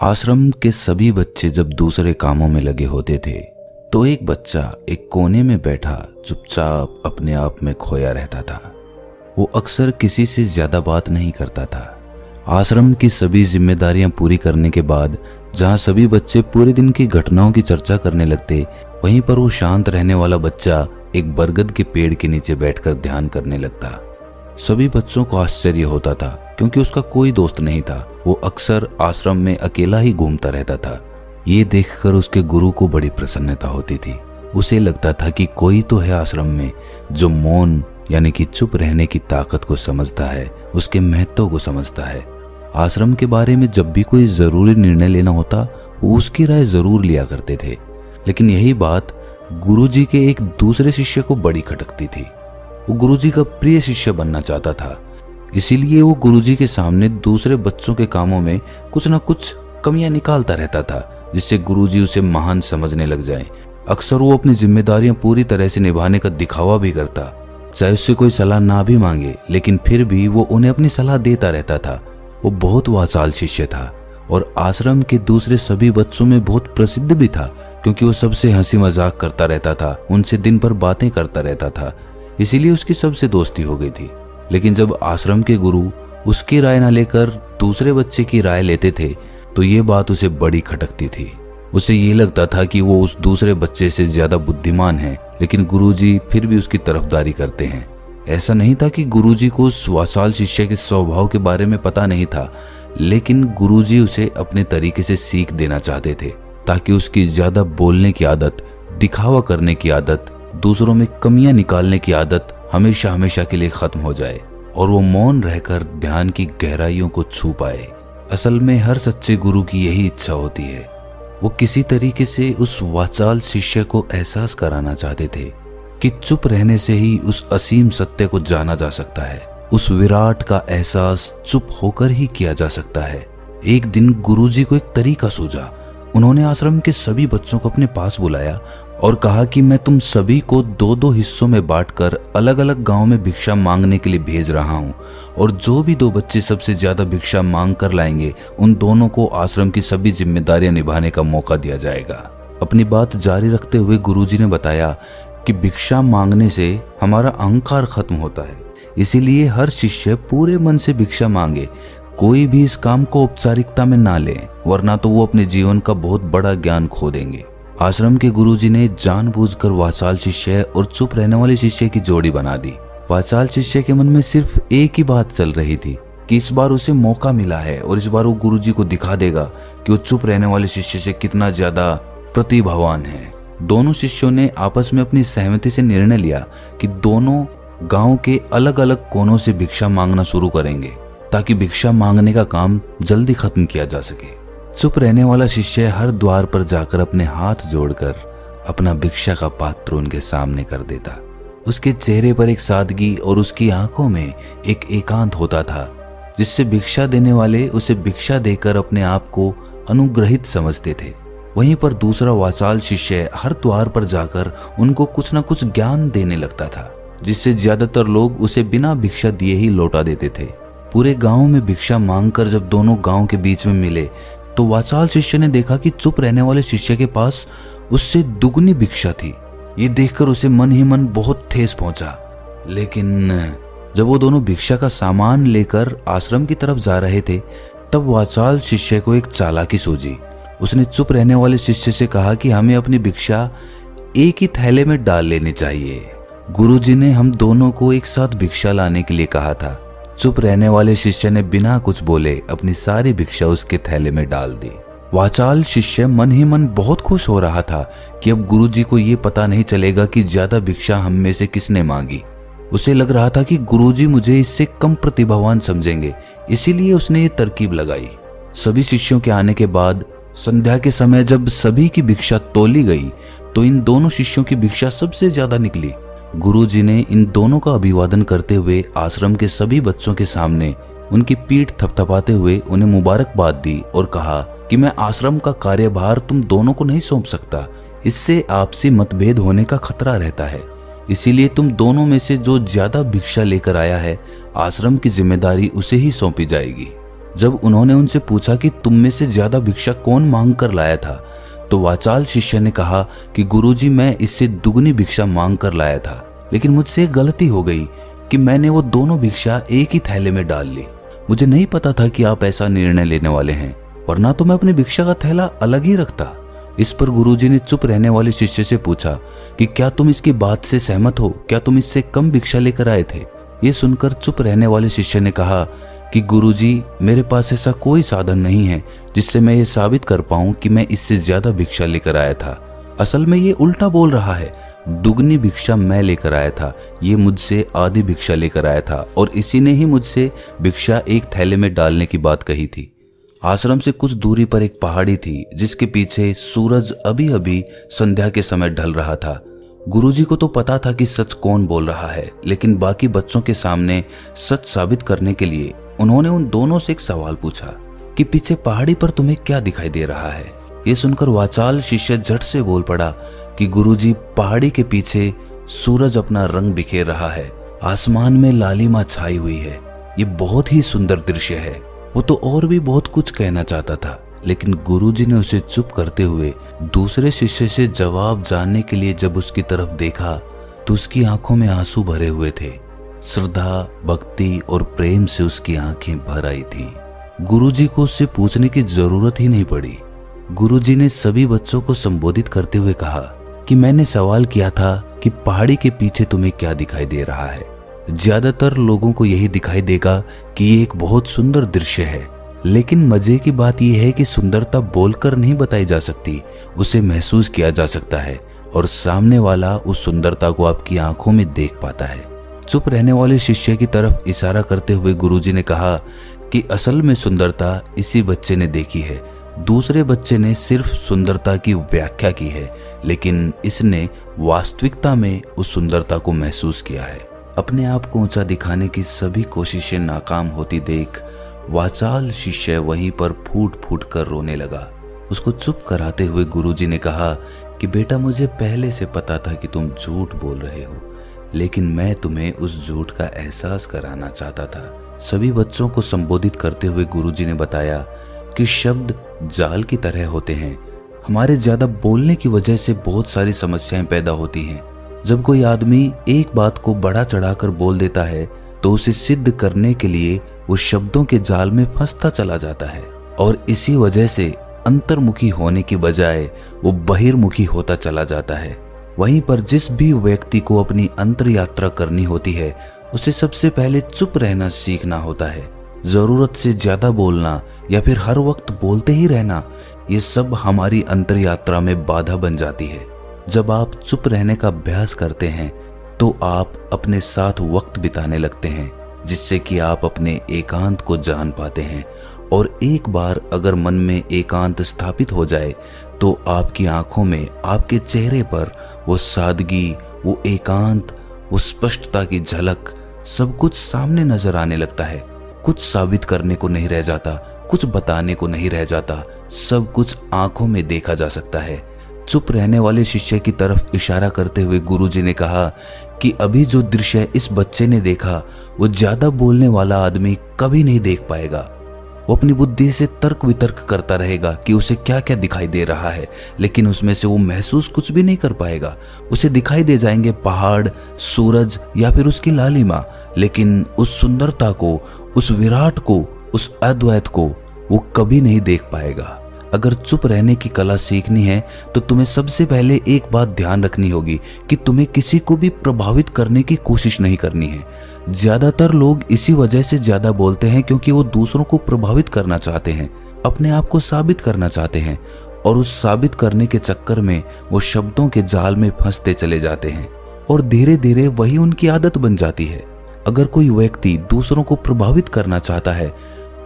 आश्रम के सभी बच्चे जब दूसरे कामों में लगे होते थे तो एक बच्चा एक कोने में बैठा चुपचाप अपने आप में खोया रहता था। वो अक्सर किसी से ज्यादा बात नहीं करता था। आश्रम की सभी जिम्मेदारियां पूरी करने के बाद जहां सभी बच्चे पूरे दिन की घटनाओं की चर्चा करने लगते, वहीं पर वो शांत रहने वाला बच्चा एक बरगद के पेड़ के नीचे बैठकर ध्यान करने लगता। सभी बच्चों को आश्चर्य होता था क्योंकि उसका कोई दोस्त नहीं था। वो अक्सर आश्रम में अकेला ही घूमता रहता था। ये देखकर उसके गुरु को बड़ी प्रसन्नता होती थी। उसे लगता था कि कोई तो है आश्रम में जो मौन यानी कि चुप रहने की ताकत को समझता है, उसके महत्व को समझता है। आश्रम के बारे में जब भी कोई जरूरी निर्णय लेना होता वो उसकी राय जरूर लिया करते थे। लेकिन यही बात गुरुजी के एक दूसरे शिष्य को बड़ी खटकती थी। वो गुरुजी का प्रिय शिष्य बनना चाहता था, इसीलिए वो गुरुजी के सामने दूसरे बच्चों के कामों में कुछ न कुछ कमियां निकालता रहता था, जिससे गुरुजी उसे महान समझने लग जाएं। अक्सर वो अपनी जिम्मेदारियां पूरी तरह से निभाने का दिखावा भी करता, चाहे उससे कोई सलाह ना भी मांगे, लेकिन फिर भी वो उन्हें अपनी सलाह देता रहता था। वो बहुत वाचाल शिष्य था और आश्रम के दूसरे सभी बच्चों में बहुत प्रसिद्ध भी था, क्योंकि वो सबसे हंसी मजाक करता रहता था, उनसे दिन भर बातें करता रहता था। इसीलिए उसकी सबसे दोस्ती हो गई थी। लेकिन जब आश्रम के गुरु उसकी राय न लेकर दूसरे बच्चे की राय लेते थे तो ये बात उसे बड़ी खटकती थी। उसे ये लगता था कि वो उस दूसरे बच्चे से ज्यादा बुद्धिमान है, लेकिन गुरुजी फिर भी उसकी तरफदारी करते हैं। ऐसा नहीं था कि गुरुजी को उस वाचाल शिष्य के स्वभाव के बारे में पता नहीं था, लेकिन गुरुजी उसे अपने तरीके से सीख देना चाहते थे ताकि उसकी ज्यादा बोलने की आदत, दिखावा करने की आदत, दूसरों में कमियां निकालने की आदत हमेशा हमेशा के लिए खत्म हो जाए और वो मौन रहकर ध्यान की गहराइयों को छू पाए। असल में हर सच्चे गुरु की यही इच्छा होती है। वो किसी तरीके से उस वाचाल शिष्य को एहसास कराना चाहते थे कि चुप रहने से ही उस असीम सत्य को जाना जा सकता है। उस विराट का एहसास चुप होकर ही किया जा सकता है। एक दिन गुरुजी को एक तरीका सूझा। उन्होंने आश्रम के सभी बच्चों को अपने पास बुलाया और कहा कि मैं तुम सभी को दो दो हिस्सों में बांटकर अलग अलग गांव में भिक्षा मांगने के लिए भेज रहा हूं, और जो भी दो बच्चे सबसे ज्यादा भिक्षा मांग कर लाएंगे उन दोनों को आश्रम की सभी जिम्मेदारियां निभाने का मौका दिया जाएगा। अपनी बात जारी रखते हुए गुरुजी ने बताया कि भिक्षा मांगने से हमारा अहंकार खत्म होता है, इसीलिए हर शिष्य पूरे मन से भिक्षा मांगे। कोई भी इस काम को औपचारिकता में ना ले, वरना तो वो अपने जीवन का बहुत बड़ा ज्ञान खो देंगे। आश्रम के गुरुजी ने जानबूझकर वाचाल शिष्य और चुप रहने वाले शिष्य की जोड़ी बना दी। वाचाल शिष्य के मन में सिर्फ एक ही बात चल रही थी कि इस बार उसे मौका मिला है और इस बार वो गुरुजी को दिखा देगा कि वो चुप रहने वाले शिष्य से कितना ज्यादा प्रतिभावान है। दोनों शिष्यों ने आपस में अपनी सहमति से निर्णय लिया कि दोनों गांव के अलग अलग कोनों से भिक्षा मांगना शुरू करेंगे ताकि भिक्षा मांगने का काम जल्दी खत्म किया जा सके। चुप रहने वाला शिष्य हर द्वार पर जाकर अपने हाथ जोड़कर अपना भिक्षा का पात्र उनके सामने कर देता। उसके चेहरे पर एक सादगी और उसकी आंखों में एक एकांत होता था, जिससे भिक्षा देने वाले उसे भिक्षा देकर अपने आप को अनुग्रहित समझते थे। वहीं पर दूसरा वाचाल शिष्य हर द्वार पर जाकर उनको कुछ न कुछ ज्ञान देने लगता था, जिससे ज्यादातर लोग उसे बिना भिक्षा दिए ही लौटा देते थे। पूरे गांव में भिक्षा मांगकर जब दोनों गांव के बीच में मिले तो वाचाल शिष्य ने देखा कि चुप रहने वाले शिष्य के पास उससे दुगनी भिक्षा थी। ये देखकर उसे मन ही मन बहुत ठेस पहुंचा। लेकिन जब वो दोनों भिक्षा का सामान लेकर आश्रम की तरफ जा रहे थे तब वाचाल शिष्य को एक चालाकी सूझी। उसने चुप रहने वाले शिष्य से कहा कि हमें अपनी भिक्षा एक ही थैले में डाल लेनी चाहिए। गुरुजी ने हम दोनों को एक साथ भिक्षा लाने के लिए कहा था। चुप रहने वाले शिष्य ने बिना कुछ बोले अपनी सारी भिक्षा उसके थैले में डाल दी। वाचाल शिष्य मन ही मन बहुत खुश हो रहा था कि अब गुरुजी को ये पता नहीं चलेगा कि ज्यादा भिक्षा हम में से किसने मांगी। उसे लग रहा था कि गुरुजी मुझे इससे कम प्रतिभावान समझेंगे, इसीलिए उसने ये तरकीब लगाई। सभी शिष्यों के आने के बाद संध्या के समय जब सभी की भिक्षा तोली गई तो इन दोनों शिष्यों की भिक्षा सबसे ज्यादा निकली। गुरुजी ने इन दोनों का अभिवादन करते हुए आश्रम के सभी बच्चों के सामने उनकी पीठ थपथपाते हुए उन्हें मुबारकबाद दी और कहा कि मैं आश्रम का कार्यभार तुम दोनों को नहीं सौंप सकता, इससे आपसी मतभेद होने का खतरा रहता है। इसीलिए तुम दोनों में से जो ज्यादा भिक्षा लेकर आया है, आश्रम की जिम्मेदारी उसे ही सौंपी जाएगी। जब उन्होंने उनसे पूछा कि तुम में से ज्यादा भिक्षा कौन मांग कर लाया था, तो वाचाल शिष्य ने कहा कि गुरुजी, मैं इससे दुगनी भिक्षा मांग कर लाया था, लेकिन मुझसे गलती हो गई कि मैंने वो दोनों भिक्षा एक ही थैले में डाल ली। मुझे नहीं पता था कि आप ऐसा निर्णय लेने वाले हैं, वरना तो मैं अपनी भिक्षा का थैला अलग ही रखता। इस पर गुरुजी ने चुप रहने वाले शिष्य से पूछा कि क्या तुम इसकी बात से सहमत हो? क्या तुम इससे कम भिक्षा लेकर आए थे? ये सुनकर चुप रहने वाले शिष्य ने कहा कि गुरुजी, मेरे पास ऐसा कोई साधन नहीं है जिससे मैं ये साबित कर पाऊं कि मैं इससे ज्यादा भिक्षा लेकर आया था। असल में ये उल्टा बोल रहा है। दुगनी भिक्षा मैं लेकर आया था, ये मुझसे आधी भिक्षा लेकर आया था और इसी ने ही मुझसे भिक्षा एक थैले में डालने की बात कही थी। आश्रम से कुछ दूरी पर एक पहाड़ी थी जिसके पीछे सूरज अभी अभी संध्या के समय ढल रहा था। गुरुजी को तो पता था कि सच कौन बोल रहा है, लेकिन बाकी बच्चों के सामने सच साबित करने के लिए उन्होंने उन दोनों से एक सवाल पूछा कि पीछे पहाड़ी पर तुम्हें क्या दिखाई दे रहा है? ये सुनकर वाचाल शिष्य झट से बोल पड़ा कि गुरुजी, पहाड़ी के पीछे सूरज अपना रंग बिखेर रहा है, आसमान में लालिमा छाई हुई है, ये बहुत ही सुंदर दृश्य है। वो तो और भी बहुत कुछ कहना चाहता था, लेकिन गुरुजी ने उसे चुप करते हुए दूसरे शिष्य से जवाब जानने के लिए जब उसकी तरफ देखा तो उसकी आंखों में आंसू भरे हुए थे। श्रद्धा, भक्ति और प्रेम से उसकी आंखें भर आई थीं। गुरुजी को उससे पूछने की जरूरत ही नहीं पड़ी। गुरुजी ने सभी बच्चों को संबोधित करते हुए कहा कि मैंने सवाल किया था कि पहाड़ी के पीछे तुम्हें क्या दिखाई दे रहा है। ज्यादातर लोगों को यही दिखाई देगा कि ये एक बहुत सुंदर दृश्य है, लेकिन मजे की बात यह है कि सुंदरता बोलकर नहीं बताई जा सकती, उसे महसूस किया जा सकता है और सामने वाला उस सुंदरता को आपकी आंखों में देख पाता है। चुप रहने वाले शिष्य की तरफ इशारा करते हुए गुरुजी ने कहा कि असल में सुंदरता इसी बच्चे ने देखी है। दूसरे बच्चे ने सिर्फ सुंदरता की व्याख्या की है, लेकिन इसने वास्तविकता में उस सुंदरता को महसूस किया है। अपने आप को ऊंचा दिखाने की सभी कोशिशें नाकाम होती देख वाचाल शिष्य वहीं पर फूट फूट कर रोने लगा। उसको चुप कराते हुए गुरुजी ने कहा कि बेटा, मुझे पहले से पता था कि तुम झूठ बोल रहे हो, लेकिन मैं तुम्हें उस झूठ का एहसास कराना चाहता था। सभी बच्चों को संबोधित करते हुए गुरुजी ने बताया कि शब्द जाल की तरह होते हैं। हमारे ज्यादा बोलने की वजह से बहुत सारी समस्याएं पैदा होती हैं। जब कोई आदमी एक बात को बढ़ा चढ़ाकर बोल देता है तो उसे सिद्ध करने के लिए वो शब्दों के जाल में फंसता चला जाता है और इसी वजह से अंतर्मुखी होने की बजाय वो बहिर्मुखी होता चला जाता है। वहीं पर जिस भी व्यक्ति को अपनी अंतर यात्रा करनी होती है उसे सबसे पहले चुप रहना सीखना होता है। जरूरत से ज्यादा बोलना या फिर हर वक्त बोलते ही रहना, ये सब हमारी अंतर यात्रा में बाधा बन जाती है। जब आप चुप रहने का अभ्यास करते हैं तो आप अपने साथ वक्त बिताने लगते हैं, जिससे कि आप अपने एकांत को जान पाते हैं। और एक बार अगर मन में एकांत स्थापित हो जाए तो आपकी आंखों में, आपके चेहरे पर वो सादगी, वो एकांत, वो स्पष्टता की झलक, सब कुछ सामने नजर आने लगता है। कुछ साबित करने को नहीं रह जाता, कुछ बताने को नहीं रह जाता, सब कुछ आंखों में देखा जा सकता है। चुप रहने वाले शिष्य की तरफ इशारा करते हुए गुरुजी ने कहा कि अभी जो दृश्य इस बच्चे ने देखा वो ज्यादा बोलने वाला आदमी कभी नहीं देख पाएगा। वो अपनी बुद्धि से तर्क वितर्क करता रहेगा कि उसे क्या क्या दिखाई दे रहा है, लेकिन उसमें से वो महसूस कुछ भी नहीं कर पाएगा। उसे दिखाई दे जाएंगे पहाड़, सूरज या फिर उसकी लालिमा, लेकिन उस सुंदरता को, उस विराट को, उस अद्वैत को वो कभी नहीं देख पाएगा। अगर चुप रहने की कला सीखनी है तो तुम्हें सबसे पहले एक बात ध्यान रखनी होगी कि तुम्हें किसी को भी प्रभावित करने की कोशिश नहीं करनी है। ज्यादातर लोग इसी वजह से ज्यादा बोलते हैं क्योंकि वो दूसरों को प्रभावित करना चाहते हैं, अपने आप को साबित करना चाहते हैं, और उस साबित करने के चक्कर में वो शब्दों के जाल में फंसते चले जाते हैं और धीरे धीरे वही उनकी आदत बन जाती है। अगर कोई व्यक्ति दूसरों को प्रभावित करना चाहता है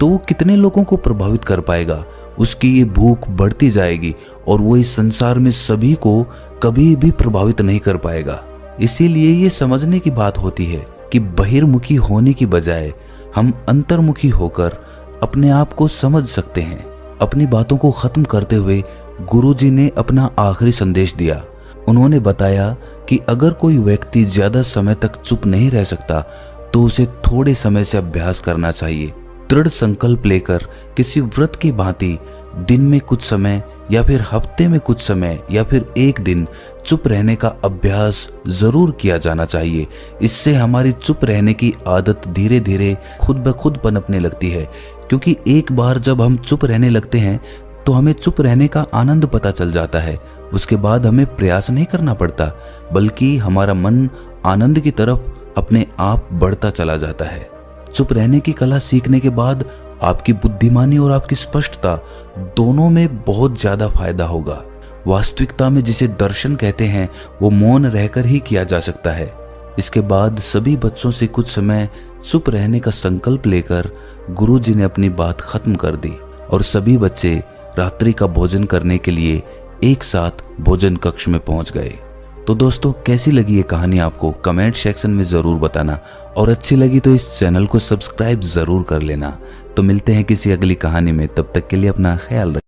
तो वो कितने लोगों को प्रभावित कर पाएगा? उसकी ये भूख बढ़ती जाएगी और वो इस संसार में सभी को कभी भी प्रभावित नहीं कर पाएगा। इसीलिए ये समझने की बात होती है कि बहिर्मुखी होने की बजाय हम अंतर्मुखी होकर अपने आप को समझ सकते हैं। अपनी बातों को खत्म करते हुए गुरुजी ने अपना आखिरी संदेश दिया। उन्होंने बताया कि अगर कोई व्यक्ति ज्यादा समय तक चुप नहीं रह सकता तो उसे थोड़े समय से अभ्यास करना चाहिए। दृढ़ संकल्प लेकर किसी व्रत की भांति दिन में कुछ समय या फिर हफ्ते में कुछ समय या फिर एक दिन चुप रहने का अभ्यास जरूर किया जाना चाहिए। इससे हमारी चुप रहने की आदत धीरे धीरे खुद ब खुद पनपने लगती है, क्योंकि एक बार जब हम चुप रहने लगते हैं तो हमें चुप रहने का आनंद पता चल जाता है। उसके बाद हमें प्रयास नहीं करना पड़ता, बल्कि हमारा मन आनंद की तरफ अपने आप बढ़ता चला जाता है। चुप रहने की कला सीखने के बाद आपकी बुद्धिमानी और आपकी स्पष्टता दोनों में बहुत ज्यादा फायदा होगा। वास्तविकता में जिसे दर्शन कहते हैं वो मौन रहकर ही किया जा सकता है। इसके बाद सभी बच्चों से कुछ समय चुप रहने का संकल्प लेकर गुरुजी ने अपनी बात खत्म कर दी और सभी बच्चे रात्रि का भोजन करने के लिए एक साथ भोजन कक्ष में पहुंच गए। तो दोस्तों, कैसी लगी ये कहानी आपको कमेंट सेक्शन में जरूर बताना, और अच्छी लगी तो इस चैनल को सब्सक्राइब जरूर कर लेना। तो मिलते हैं किसी अगली कहानी में, तब तक के लिए अपना ख्याल रखें।